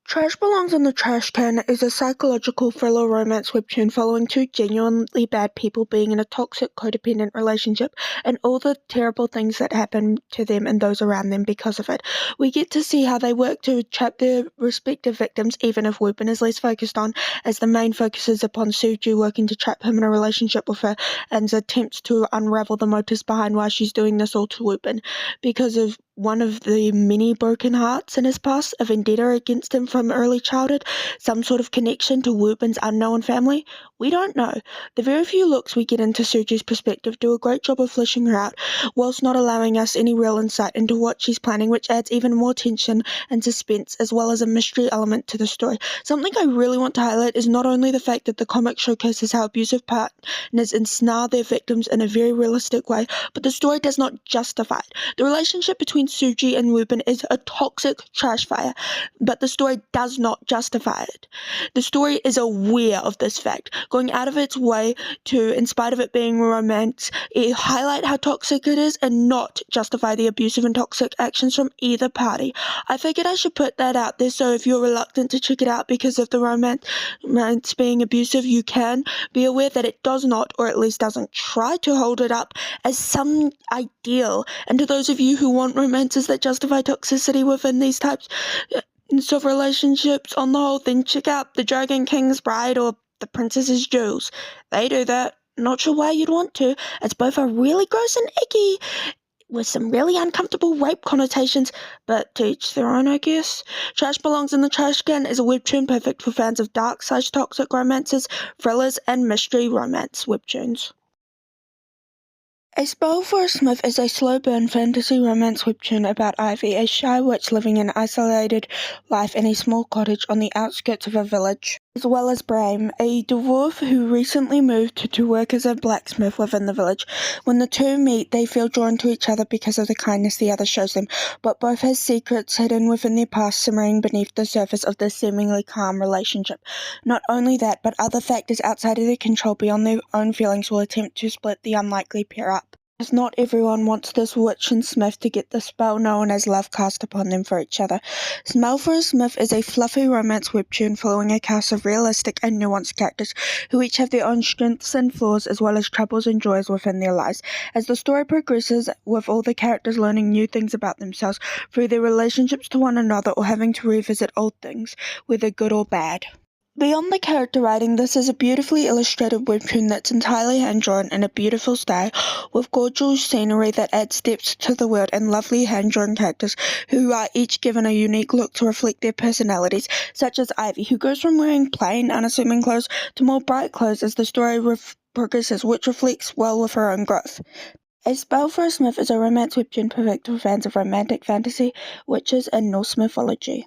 [SPEAKER 1] Trash Belongs in the Trash Can is a psychological thriller romance webtoon following two genuinely bad people being in a toxic codependent relationship and all the terrible things that happen to them and those around them because of it. We get to see how they work to trap their respective victims, even if Wubin is less focused on, as the main focus is upon Suju working to trap him in a relationship with her and attempts to unravel the motives behind why she's doing this all to Wubin. Because of one of the many broken hearts in his past, a vendetta against him from early childhood, some sort of connection to Wubin's unknown family? We don't know. The very few looks we get into Suju's perspective do a great job of fleshing her out, whilst not allowing us any real insight into what she's planning, which adds even more tension and suspense, as well as a mystery element to the story. Something I really want to highlight is not only the fact that the comic showcases how abusive partners ensnare their victims in a very realistic way, but the story does not justify it. The relationship between Suji and Wubin is a toxic trash fire, but the story does not justify it. The story is aware of this fact, going out of its way to, in spite of it being romance, highlight how toxic it is and not justify the abusive and toxic actions from either party. I figured I should put that out there, so if you're reluctant to check it out because of the romance being abusive, you can be aware that it does not, or at least doesn't try to hold it up as some ideal. And to those of you who want romances that justify toxicity within these types of relationships on the whole, then check out The Dragon King's Bride or The Princess's Jewels. They do that. Not sure why you'd want to, as both are really gross and icky, with some really uncomfortable rape connotations, but to each their own, I guess. Trash Belongs in the Trash Can is a webtoon perfect for fans of dark/toxic romances, thrillers, and mystery romance webtoons. A Spell for a Smith is a slow burn fantasy romance webtoon about Ivy, a shy witch living an isolated life in a small cottage on the outskirts of a village, as well as Bram, a dwarf who recently moved to work as a blacksmith within the village. When the two meet, they feel drawn to each other because of the kindness the other shows them, but both have secrets hidden within their past simmering beneath the surface of this seemingly calm relationship. Not only that, but other factors outside of their control beyond their own feelings will attempt to split the unlikely pair up, as not everyone wants this witch and smith to get the spell known as love cast upon them for each other. Spell for a Smith is a fluffy romance webtoon following a cast of realistic and nuanced characters who each have their own strengths and flaws as well as troubles and joys within their lives. As the story progresses, with all the characters learning new things about themselves through their relationships to one another or having to revisit old things, whether good or bad. Beyond the character writing, this is a beautifully illustrated webtoon that's entirely hand-drawn in a beautiful style, with gorgeous scenery that adds depth to the world and lovely hand-drawn characters who are each given a unique look to reflect their personalities, such as Ivy, who goes from wearing plain, unassuming clothes to more bright clothes as the story progresses, which reflects well with her own growth. A Spell for a Smith is a romance webtoon perfect for fans of romantic fantasy, witches, and Norse mythology.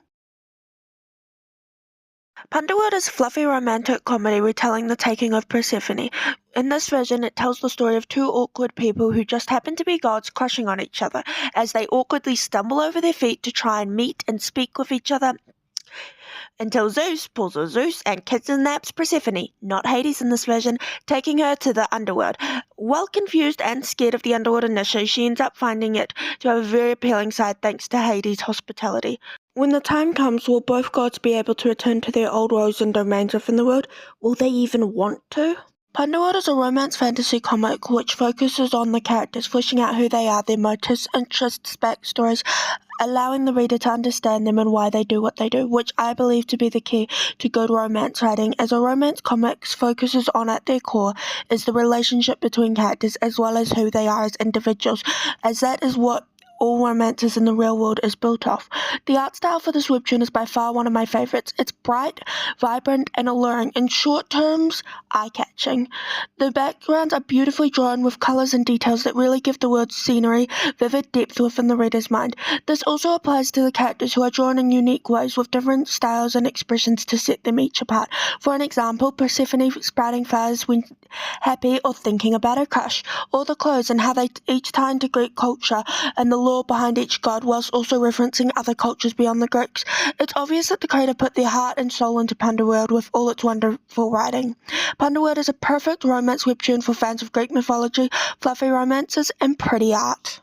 [SPEAKER 1] Underworld is a fluffy romantic comedy retelling the taking of Persephone. In this version, it tells the story of two awkward people who just happen to be gods crushing on each other, as they awkwardly stumble over their feet to try and meet and speak with each other, until Zeus pulls a Zeus and kidnaps Persephone, not Hades in this version, taking her to the underworld. While confused and scared of the underworld initially, she ends up finding it to have a very appealing side thanks to Hades' hospitality. When the time comes, will both gods be able to return to their old roles and domains within the world? Will they even want to? Underworld is a romance fantasy comic which focuses on the characters, fleshing out who they are, their motives, interests, backstories, allowing the reader to understand them and why they do what they do, which I believe to be the key to good romance writing, as a romance comics focuses on at their core is the relationship between characters as well as who they are as individuals, as that is what all romances in the real world is built off. The art style for this webtoon is by far one of my favourites. It's bright, vibrant, and alluring. In short terms, eye-catching. The backgrounds are beautifully drawn with colours and details that really give the world's scenery vivid depth within the reader's mind. This also applies to the characters who are drawn in unique ways with different styles and expressions to set them each apart. For an example, Persephone sprouting flowers when happy or thinking about her crush, or the clothes and how they each tie into Greek culture and the lore behind each god whilst also referencing other cultures beyond the Greeks. It's obvious that the creator put their heart and soul into Underworld with all its wonderful writing. Underworld is a perfect romance webtoon for fans of Greek mythology, fluffy romances, and pretty art.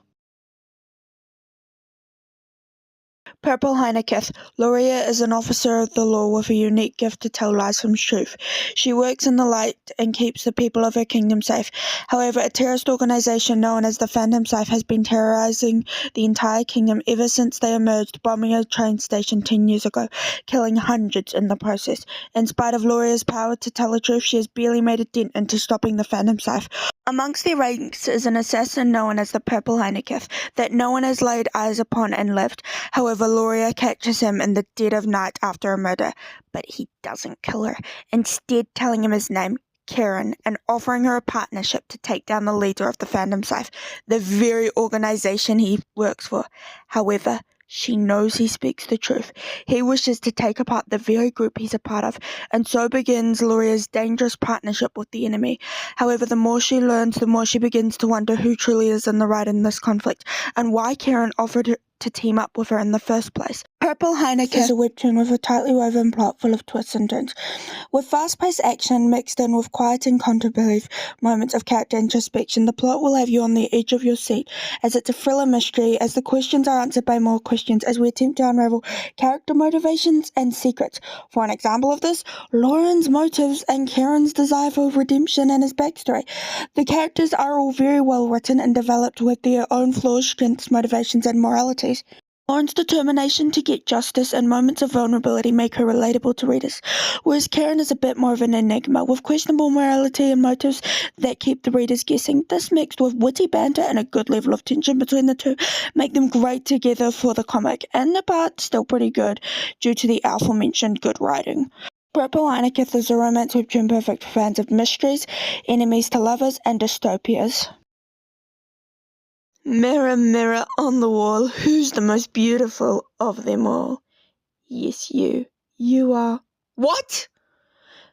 [SPEAKER 1] Purple Heinekith. Loria is an officer of the law with a unique gift to tell lies from truth. She works in the light and keeps the people of her kingdom safe. However, a terrorist organization known as the Phantom Scythe has been terrorizing the entire kingdom ever since they emerged, bombing a train station 10 years ago, killing hundreds in the process. In spite of Loria's power to tell the truth, she has barely made a dent into stopping the Phantom Scythe. Amongst their ranks is an assassin known as the Purple Heinekith that no one has laid eyes upon and lived. However, Loria catches him in the dead of night after a murder, but he doesn't kill her, instead telling him his name, Karen, and offering her a partnership to take down the leader of the Phantom Scythe, the very organization he works for. However, she knows he speaks the truth. He wishes to take apart the very group he's a part of, and so begins Loria's dangerous partnership with the enemy. However, the more she learns, the more she begins to wonder who truly is in the right in this conflict, and why Karen offered her to team up with her in the first place. Purple Heinekith is a webtoon with a tightly woven plot full of twists and turns, with fast-paced action mixed in with quiet and contemplative moments of character introspection. The plot will have you on the edge of your seat, as it's a thriller mystery, as the questions are answered by more questions, as we attempt to unravel character motivations and secrets. For an example of this, Lauren's motives and Karen's desire for redemption and his backstory. The characters are all very well written and developed with their own flaws, strengths, motivations, and moralities. Lauren's determination to get justice and moments of vulnerability make her relatable to readers, whereas Karen is a bit more of an enigma, with questionable morality and motives that keep the readers guessing. This mixed with witty banter and a good level of tension between the two make them great together for the comic, and the part's still pretty good due to the aforementioned good writing. Purple Heinekith is a romance webtoon perfect for fans of mysteries, enemies to lovers, and dystopias. Mirror, mirror on the wall, who's the most beautiful of them all? Yes, you. You are. What?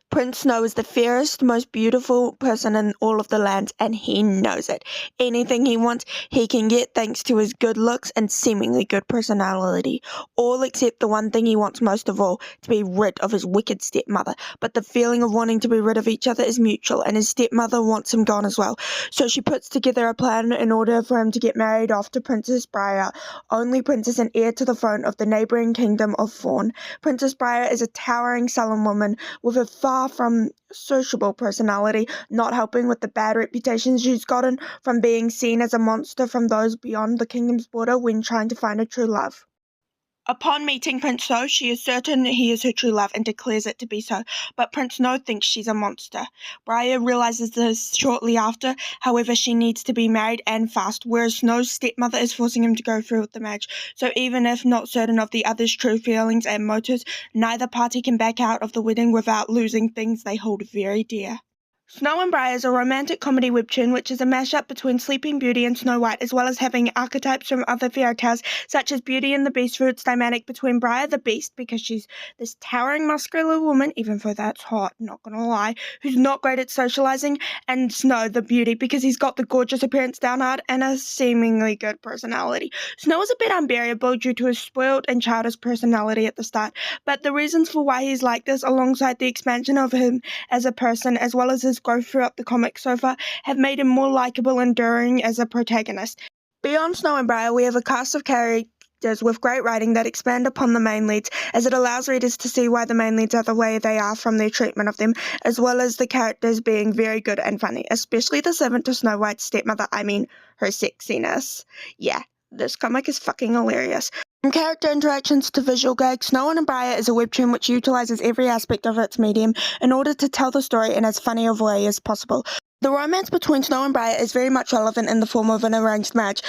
[SPEAKER 1] Prince Snow is the fairest, most beautiful person in all of the lands, and he knows it. Anything he wants, he can get thanks to his good looks and seemingly good personality. All except the one thing he wants most of all, to be rid of his wicked stepmother. But the feeling of wanting to be rid of each other is mutual, and his stepmother wants him gone as well. So she puts together a plan in order for him to get married off to Princess Bridie, only princess and heir to the throne of the neighbouring kingdom of Fawn. Princess Bridie is a towering sullen woman with a far from sociable personality, not helping with the bad reputation she's gotten from being seen as a monster from those beyond the kingdom's border when trying to find a true love. Upon meeting Prince Snow, she is certain he is her true love and declares it to be so, but Prince Snow thinks she's a monster. Bridie realizes this shortly after, however she needs to be married and fast, whereas Snow's stepmother is forcing him to go through with the marriage. So even if not certain of the other's true feelings and motives, neither party can back out of the wedding without losing things they hold very dear. Snow and Bridie is a romantic comedy webtoon which is a mashup between Sleeping Beauty and Snow White, as well as having archetypes from other fairy tales such as Beauty and the Beast, through its dynamic between Bridie the Beast, because she's this towering muscular woman, even though that's hot, not gonna lie, who's not great at socializing, and Snow the Beauty, because he's got the gorgeous appearance down hard and a seemingly good personality. Snow is a bit unbearable due to his spoiled and childish personality at the start, but the reasons for why he's like this, alongside the expansion of him as a person, as well as his growth throughout the comic so far, have made him more likable and enduring as a protagonist. Beyond Snow and Bridie, we have a cast of characters with great writing that expand upon the main leads, as it allows readers to see why the main leads are the way they are from their treatment of them, as well as the characters being very good and funny, especially the servant to Snow White's stepmother, her sexiness. Yeah, this comic is fucking hilarious. From character interactions to visual gags, Snow and Bridie is a webtoon which utilizes every aspect of its medium in order to tell the story in as funny a way as possible. The romance between Snow and Bridie is very much relevant in the form of an arranged marriage,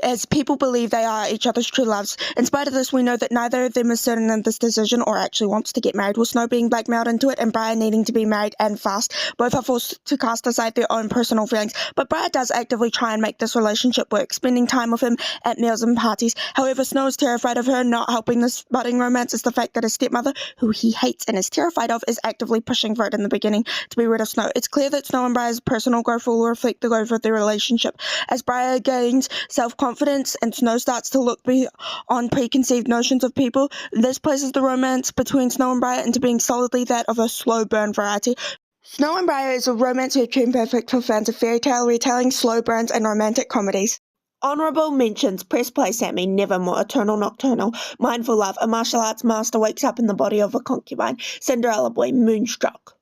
[SPEAKER 1] as people believe they are each other's true loves. In spite of this, we know that neither of them is certain of this decision or actually wants to get married, with Snow being blackmailed into it and Bridie needing to be married and fast. Both are forced to cast aside their own personal feelings, but Bridie does actively try and make this relationship work, spending time with him at meals and parties. However, Snow is terrified of her. Not helping this budding romance is the fact that his stepmother, who he hates and is terrified of, is actively pushing for it in the beginning to be rid of Snow. It's clear that Snow and Bridie's personal growth will reflect the growth of their relationship. As Bridie gains self-confidence and Snow starts to look beyond preconceived notions of people, this places the romance between Snow and Bridie into being solidly that of a slow burn variety. Snow and Bridie is a romance webtoon perfect for fans of fairy tale retelling, slow burns, and romantic comedies.
[SPEAKER 2] Honourable mentions: Press Play Sammy, Nevermore, Eternal Nocturnal, Mindful Love, a martial arts master wakes up in the body of a concubine, Cinderella Boy, Moonstruck.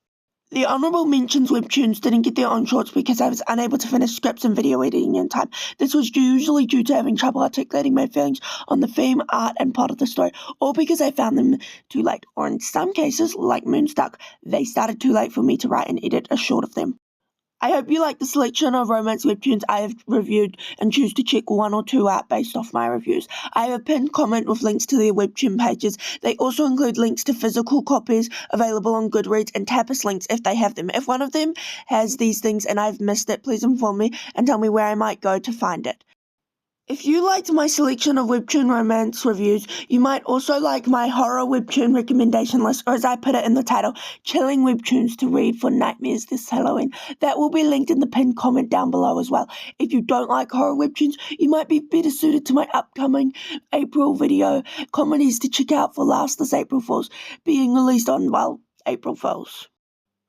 [SPEAKER 2] The honourable mentions webtoons didn't get their own shorts because I was unable to finish scripts and video editing in time. This was usually due to having trouble articulating my feelings on the theme, art, and plot of the story, or because I found them too late, or in some cases, like Moonstruck, they started too late for me to write and edit a short of them. I hope you like the selection of romance webtoons I have reviewed and choose to check one or two out based off my reviews. I have a pinned comment with links to their webtoon pages. They also include links to physical copies available on Goodreads and Tapas links if they have them. If one of them has these things and I've missed it, please inform me and tell me where I might go to find it. If you liked my selection of webtoon romance reviews, you might also like my horror webtoon recommendation list, or as I put it in the title, chilling webtoons to read for nightmares this Halloween. That will be linked in the pinned comment down below as well. If you don't like horror webtoons, you might be better suited to my upcoming April video, comedies to check out for Last this April Fools, being released on, well, April Fools.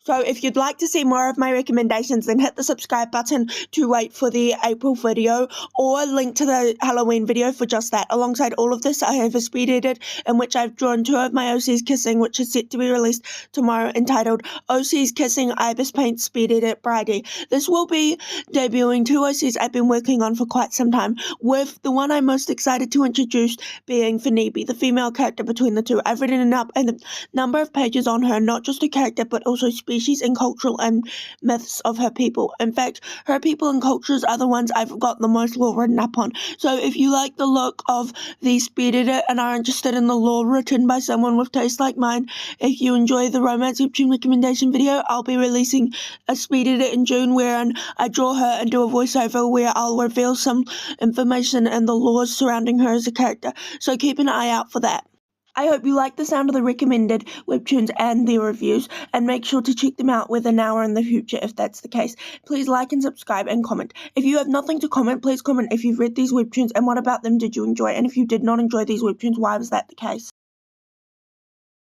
[SPEAKER 2] So if you'd like to see more of my recommendations, then hit the subscribe button to wait for the April video, or link to the Halloween video for just that. Alongside all of this, I have a speed edit in which I've drawn two of my OC's Kissing, which is set to be released tomorrow, entitled OC's Kissing Ibis Paint Speed Edit Bridie. This will be debuting two OCs I've been working on for quite some time, with the one I'm most excited to introduce being Phoebe, the female character between the two. I've written up a number of pages on her, not just a character, but also species and cultural and myths of her people. In fact, her people and cultures are the ones I've got the most lore written up on. So if you like the look of the speed edit and are interested in the lore written by someone with taste like mine, if you enjoy the romance webtoon recommendation video, I'll be releasing a speed edit in June wherein I draw her and do a voiceover where I'll reveal some information and the lore surrounding her as a character. So keep an eye out for that. I hope you like the sound of the recommended webtoons and their reviews, and make sure to check them out within now or in the future if that's the case. Please like and subscribe and comment. If you have nothing to comment, please comment if you've read these webtoons and what about them did you enjoy, and if you did not enjoy these webtoons, why was that the case?